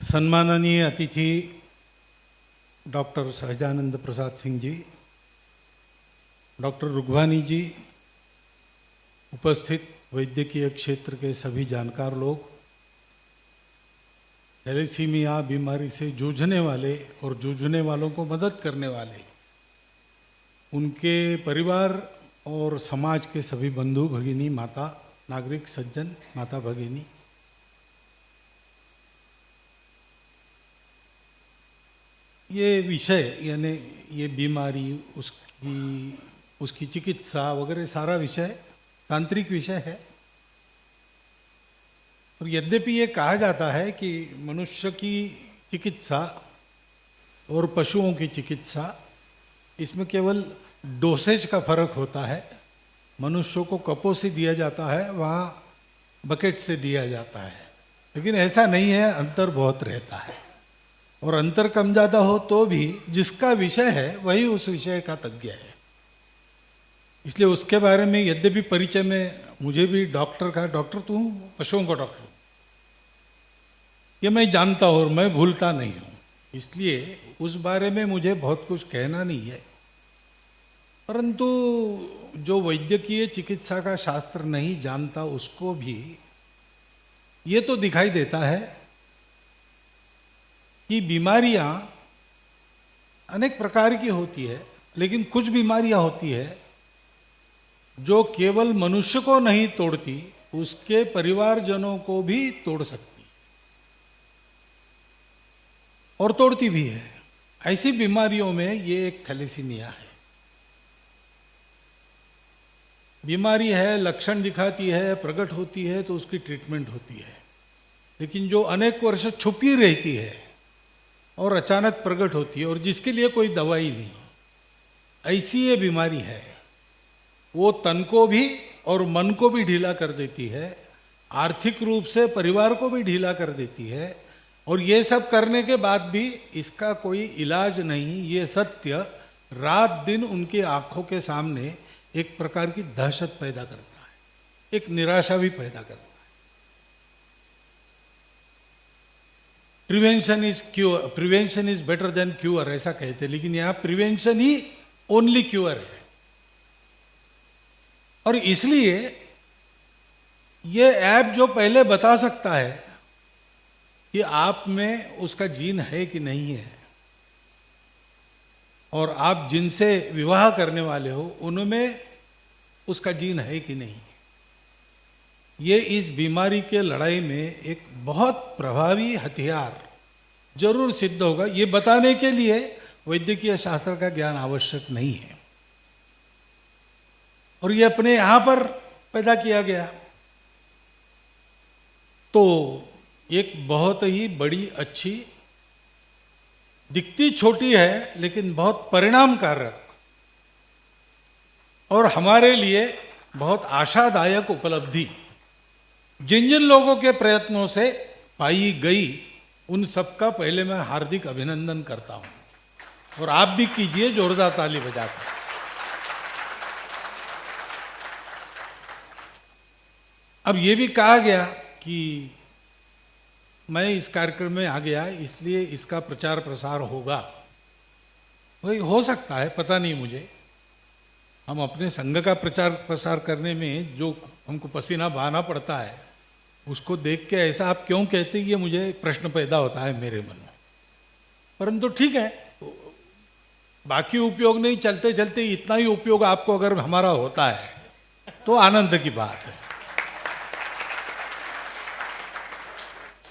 सम्माननीय अतिथि doctor Sahajanand Prasad Singh ji, doctor रुगवानी जी, उपस्थित वैद्यकीय क्षेत्र के सभी जानकार लोग, थैलेसीमिया बीमारी से जूझने वाले और जूझने वालों को मदद करने वाले, उनके परिवार और समाज के सभी बंधु भगिनी, माता, नागरिक सज्जन, माता भगिनी, ये विषय यानी ये बीमारी, उसकी चिकित्सा वगैरह सारा विषय तांत्रिक विषय है। और यद्यपि ये कहा जाता है कि मनुष्य की चिकित्सा और पशुओं की चिकित्सा, इसमें केवल डोसेज का फर्क होता है। मनुष्यों को कपों से दिया जाता है, वहाँ बकेट से दिया जाता है, लेकिन ऐसा नहीं है, अंतर बहुत रहता है। और अंतर कम ज़्यादा हो तो भी जिसका विषय है वही उस विषय का तज्ञ है। इसलिए उसके बारे में यद्यपि परिचय में मुझे भी डॉक्टर तो हूँ, पशुओं का डॉक्टर, ये मैं जानता हूँ और मैं भूलता नहीं हूँ, इसलिए उस बारे में मुझे बहुत कुछ कहना नहीं है। परंतु जो वैद्यकीय चिकित्सा का शास्त्र नहीं जानता उसको भी ये तो दिखाई देता है कि बीमारियां अनेक प्रकार की होती है, लेकिन कुछ बीमारियां होती है जो केवल मनुष्य को नहीं तोड़ती, उसके परिवारजनों को भी तोड़ सकती और तोड़ती भी है। ऐसी बीमारियों में ये एक थैलेसीमिया है। बीमारी है, लक्षण दिखाती है, प्रकट होती है तो उसकी ट्रीटमेंट होती है, लेकिन जो अनेक वर्ष छुपी रहती है और अचानक प्रकट होती है और जिसके लिए कोई दवाई नहीं, ऐसी ये बीमारी है। वो तन को भी और मन को भी ढीला कर देती है, आर्थिक रूप से परिवार को भी ढीला कर देती है, और ये सब करने के बाद भी इसका कोई इलाज नहीं। ये सत्य रात दिन उनकी आंखों के सामने एक प्रकार की दहशत पैदा करता है, एक निराशा भी पैदा करता है। Prevention is better than queer ऐसा कहते हैं, लेकिन यहां प्रिवेंशन ही ओनली क्यूअर है। और इसलिए ये ऐप जो पहले बता सकता है कि आप में उसका जीन है कि नहीं है, और आप जिनसे विवाह करने वाले हो उनमें उसका जीन है कि नहीं, ये इस बीमारी के लड़ाई में एक बहुत प्रभावी हथियार जरूर सिद्ध होगा। ये बताने के लिए वैद्यकीय शास्त्र का ज्ञान आवश्यक नहीं है, और ये अपने यहां पर पैदा किया गया। तो एक बहुत ही बड़ी, अच्छी, दिखती छोटी है लेकिन बहुत परिणामकारक और हमारे लिए बहुत आशादायक उपलब्धि जिन जिन लोगों के प्रयत्नों से पाई गई, उन सबका पहले मैं हार्दिक अभिनंदन करता हूं, और आप भी कीजिए जोरदार ताली बजाकर। अब ये भी कहा गया कि मैं इस कार्यक्रम में आ गया इसलिए इसका प्रचार प्रसार होगा। वही हो सकता है, पता नहीं मुझे। हम अपने संघ का प्रचार प्रसार करने में जो हमको पसीना बहाना पड़ता है, उसको देख के ऐसा आप क्यों कहते, ये मुझे प्रश्न पैदा होता है मेरे मन में। परंतु ठीक है, बाकी उपयोग नहीं, चलते चलते इतना ही उपयोग आपको अगर हमारा होता है तो आनंद की बात है,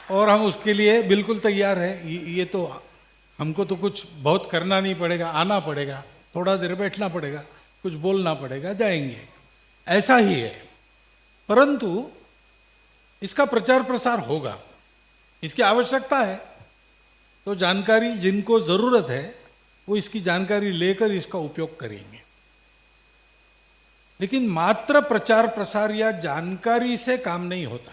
और हम उसके लिए बिल्कुल तैयार है। ये तो हमको तो कुछ बहुत करना नहीं पड़ेगा, आना पड़ेगा, थोड़ा देर बैठना पड़ेगा, कुछ बोलना पड़ेगा, जाएंगे, ऐसा ही है। परंतु इसका प्रचार प्रसार होगा, इसकी आवश्यकता है, तो जानकारी जिनको जरूरत है वो इसकी जानकारी लेकर इसका उपयोग करेंगे। लेकिन मात्र प्रचार प्रसार या जानकारी से काम नहीं होता।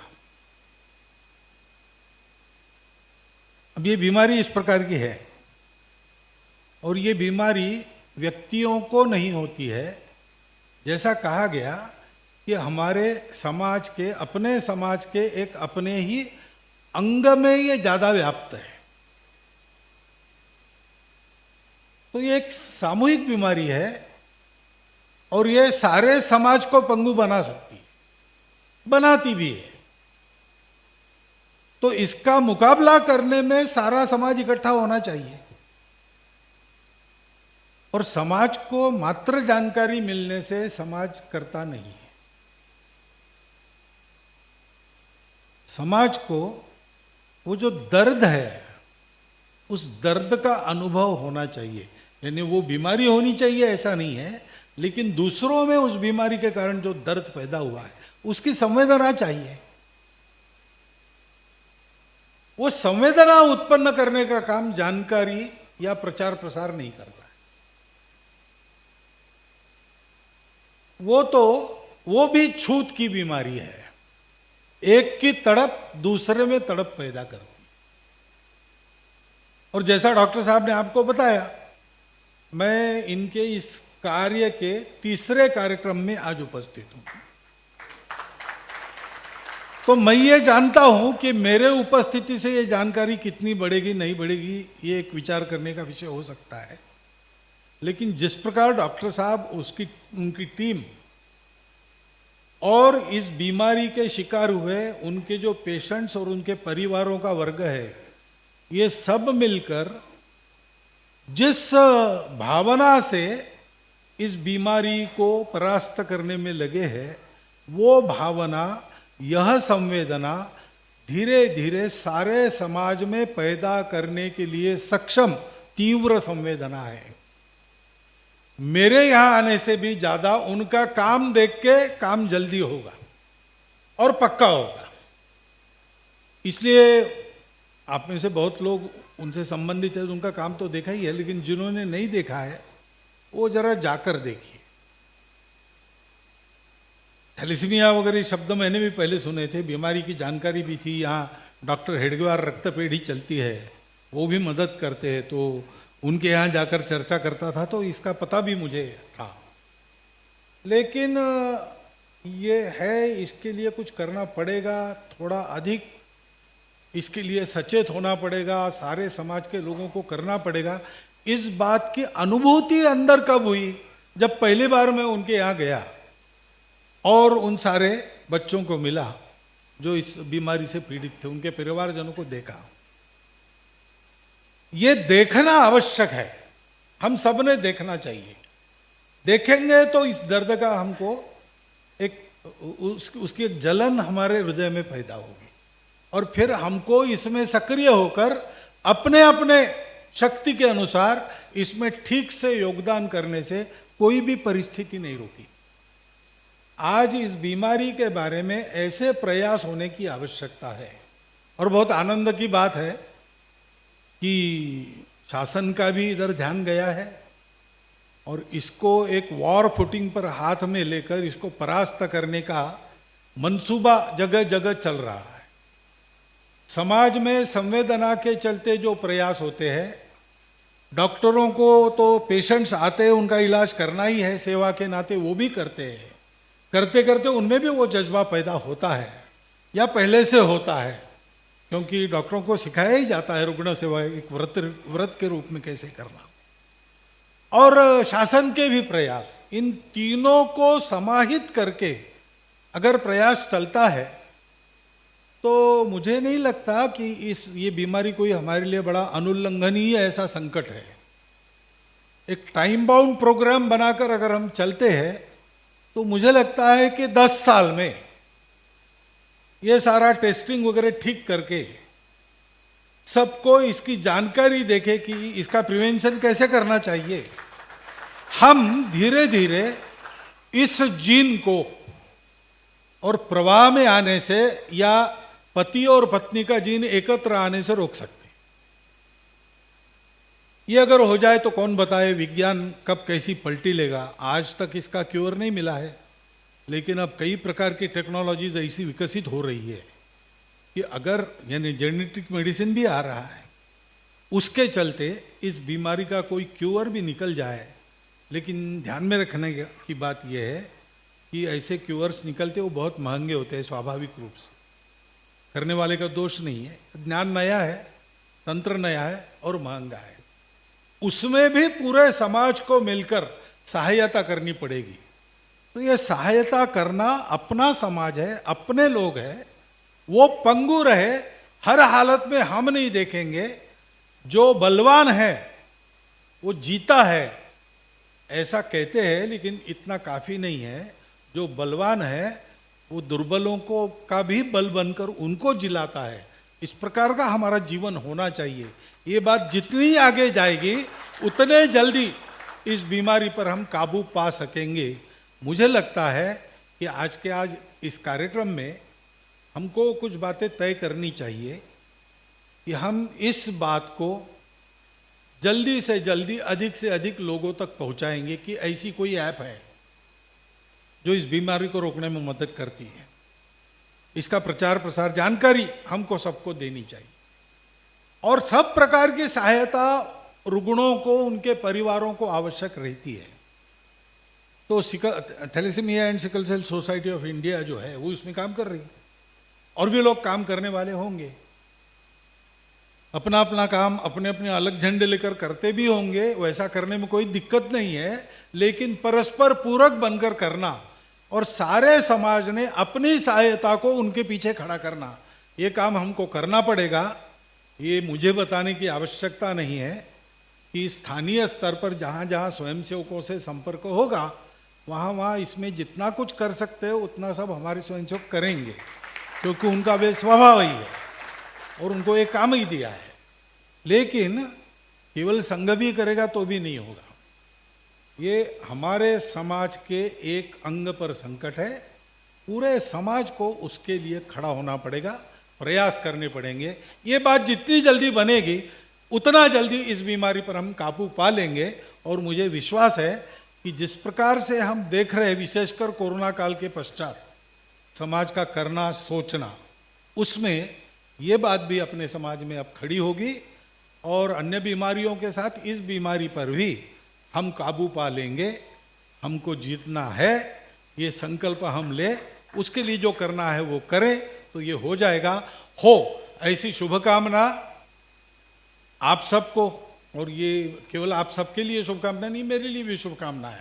अब ये बीमारी इस प्रकार की है, और ये बीमारी व्यक्तियों को नहीं होती है। जैसा कहा गया कि हमारे समाज के, अपने समाज के एक अपने ही अंग में ये ज़्यादा व्याप्त है। तो ये एक सामूहिक बीमारी है और ये सारे समाज को पंगु बना सकती है, बनाती भी है। तो इसका मुकाबला करने में सारा समाज इकट्ठा होना चाहिए और समाज को मात्र जानकारी मिलने से समाज करता नहीं है। समाज को वो जो दर्द है उस दर्द का अनुभव होना चाहिए, यानी वो बीमारी होनी चाहिए ऐसा नहीं है, लेकिन दूसरों में उस बीमारी के कारण जो दर्द पैदा हुआ है उसकी संवेदना चाहिए। वो संवेदना उत्पन्न करने का काम जानकारी या प्रचार प्रसार नहीं करता है। वो भी छूत की बीमारी है, एक की तड़प दूसरे में तड़प पैदा करती। और जैसा डॉक्टर साहब ने आपको बताया, मैं इनके इस कार्य के तीसरे कार्यक्रम में आज उपस्थित हूं। तो मैं ये जानता हूं कि मेरे उपस्थिति से ये जानकारी कितनी बढ़ेगी नहीं बढ़ेगी ये एक विचार करने का विषय हो सकता है, लेकिन जिस प्रकार डॉक्टर साहब उनकी टीम और इस बीमारी के शिकार हुए उनके जो पेशेंट्स और उनके परिवारों का वर्ग है, ये सब मिलकर जिस भावना से इस बीमारी को परास्त करने में लगे हैं, वो भावना, यह संवेदना धीरे धीरे सारे समाज में पैदा करने के लिए सक्षम तीव्र संवेदना है। मेरे यहां आने से भी ज्यादा उनका काम देख के काम जल्दी होगा और पक्का होगा। इसलिए आप में से बहुत लोग उनसे संबंधित है, उनका काम तो देखा ही है, लेकिन जिन्होंने नहीं देखा है वो जरा जाकर देखिए। थैलेसीमिया वगैरह शब्द मैंने भी पहले सुने थे, बीमारी की जानकारी भी थी। यहाँ डॉक्टर हेडगेवार रक्तपेढ़ी चलती है, वो भी मदद करते हैं, तो उनके यहाँ जाकर चर्चा करता था, तो इसका पता भी मुझे था। लेकिन ये है, इसके लिए कुछ करना पड़ेगा, थोड़ा अधिक इसके लिए सचेत होना पड़ेगा, सारे समाज के लोगों को करना पड़ेगा। इस बात की अनुभूति अंदर कब हुई? जब पहली बार मैं उनके यहाँ गया और उन सारे बच्चों को मिला जो इस बीमारी से पीड़ित थे, उनके परिवारजनों को देखा। ये देखना आवश्यक है, हम सब ने देखना चाहिए। देखेंगे तो इस दर्द का हमको उसकी एक जलन हमारे हृदय में पैदा होगी और फिर हमको इसमें सक्रिय होकर अपने अपने शक्ति के अनुसार इसमें ठीक से योगदान करने से कोई भी परिस्थिति नहीं रोकी। आज इस बीमारी के बारे में ऐसे प्रयास होने की आवश्यकता है और बहुत आनंद की बात है कि शासन का भी इधर ध्यान गया है और इसको एक वॉर फुटिंग पर हाथ में लेकर इसको परास्त करने का मंसूबा जगह जगह चल रहा है। समाज में संवेदना के चलते जो प्रयास होते हैं, डॉक्टरों को तो पेशेंट्स आते हैं, उनका इलाज करना ही है, सेवा के नाते वो भी करते हैं। करते करते उनमें भी वो जज्बा पैदा होता है या पहले से होता है, क्योंकि डॉक्टरों को सिखाया ही जाता है रुग्ण सेवा एक व्रत के रूप में कैसे करना। और शासन के भी प्रयास, इन तीनों को समाहित करके अगर प्रयास चलता है तो मुझे नहीं लगता कि ये बीमारी कोई हमारे लिए बड़ा अनुल्लंघनीय ऐसा संकट है। एक टाइम बाउंड प्रोग्राम बनाकर अगर हम चलते हैं तो मुझे लगता है कि 10 साल में ये सारा टेस्टिंग वगैरह ठीक करके सबको इसकी जानकारी देके कि इसका प्रिवेंशन कैसे करना चाहिए, हम धीरे धीरे इस जीन को और प्रवाह में आने से या पति और पत्नी का जीन एकत्र आने से रोक सकते। ये अगर हो जाए तो कौन बताए विज्ञान कब कैसी पलटी लेगा। आज तक इसका क्योर नहीं मिला है, लेकिन अब कई प्रकार की टेक्नोलॉजीज ऐसी विकसित हो रही है कि अगर यानी जेनेटिक मेडिसिन भी आ रहा है, उसके चलते इस बीमारी का कोई क्योर भी निकल जाए। लेकिन ध्यान में रखने की बात यह है कि ऐसे क्योर्स निकलते वो बहुत महंगे होते हैं स्वाभाविक रूप से, करने वाले का दोष नहीं है। ज्ञान नया है, तंत्र नया है और महंगा है। उसमें भी पूरे समाज को मिलकर सहायता करनी पड़ेगी। तो ये सहायता करना अपना समाज है, अपने लोग हैं, वो पंगु रहे, हर हालत में हम नहीं देखेंगे। जो बलवान है वो जीता है ऐसा कहते हैं, लेकिन इतना काफी नहीं है। जो बलवान है वो दुर्बलों को का भी बल बनकर उनको जिलाता है। इस प्रकार का हमारा जीवन होना चाहिए। ये बात जितनी आगे जाएगी उतने जल्दी इस बीमारी पर हम काबू पा सकेंगे। मुझे लगता है कि आज के आज इस कार्यक्रम में हमको कुछ बातें तय करनी चाहिए कि हम इस बात को जल्दी से जल्दी अधिक से अधिक लोगों तक पहुंचाएंगे कि ऐसी कोई ऐप है जो इस बीमारी को रोकने में मदद करती है। इसका प्रचार प्रसार जानकारी हमको सबको देनी चाहिए और सब प्रकार की सहायता रुग्णों को, उनके परिवारों को आवश्यक रहती है। तो thalassemia and sickle cell society of India जो है वो इसमें काम कर रही है और भी लोग काम करने वाले होंगे। अपना अपना काम अपने अपने अलग झंडे लेकर करते भी होंगे, वैसा करने में कोई दिक्कत नहीं है, लेकिन परस्पर पूरक बनकर करना और सारे समाज ने अपनी सहायता को उनके पीछे खड़ा करना, ये काम हमको करना पड़ेगा। ये मुझे बताने की आवश्यकता नहीं है कि स्थानीय स्तर पर जहाँ जहाँ स्वयंसेवकों से संपर्क होगा वहाँ इसमें जितना कुछ कर सकते हो उतना सब हमारे स्वयंसेवक करेंगे, क्योंकि उनका वे स्वभाव ही है और उनको एक काम ही दिया है। लेकिन केवल संघ भी करेगा तो भी नहीं होगा। ये हमारे समाज के एक अंग पर संकट है, पूरे समाज को उसके लिए खड़ा होना पड़ेगा, प्रयास करने पड़ेंगे। ये बात जितनी जल्दी बनेगी उतना जल्दी इस बीमारी पर हम काबू पा लेंगे। और मुझे विश्वास है कि जिस प्रकार से हम देख रहे हैं, विशेषकर कोरोना काल के पश्चात समाज का करना सोचना, उसमें ये बात भी अपने समाज में अब खड़ी होगी और अन्य बीमारियों के साथ इस बीमारी पर भी हम काबू पा लेंगे। हमको जीतना है, ये संकल्प हम ले, उसके लिए जो करना है वो करें तो ये हो जाएगा। ऐसी शुभकामना आप सबको, और ये केवल आप सबके लिए शुभकामना नहीं, मेरे लिए भी शुभकामना है।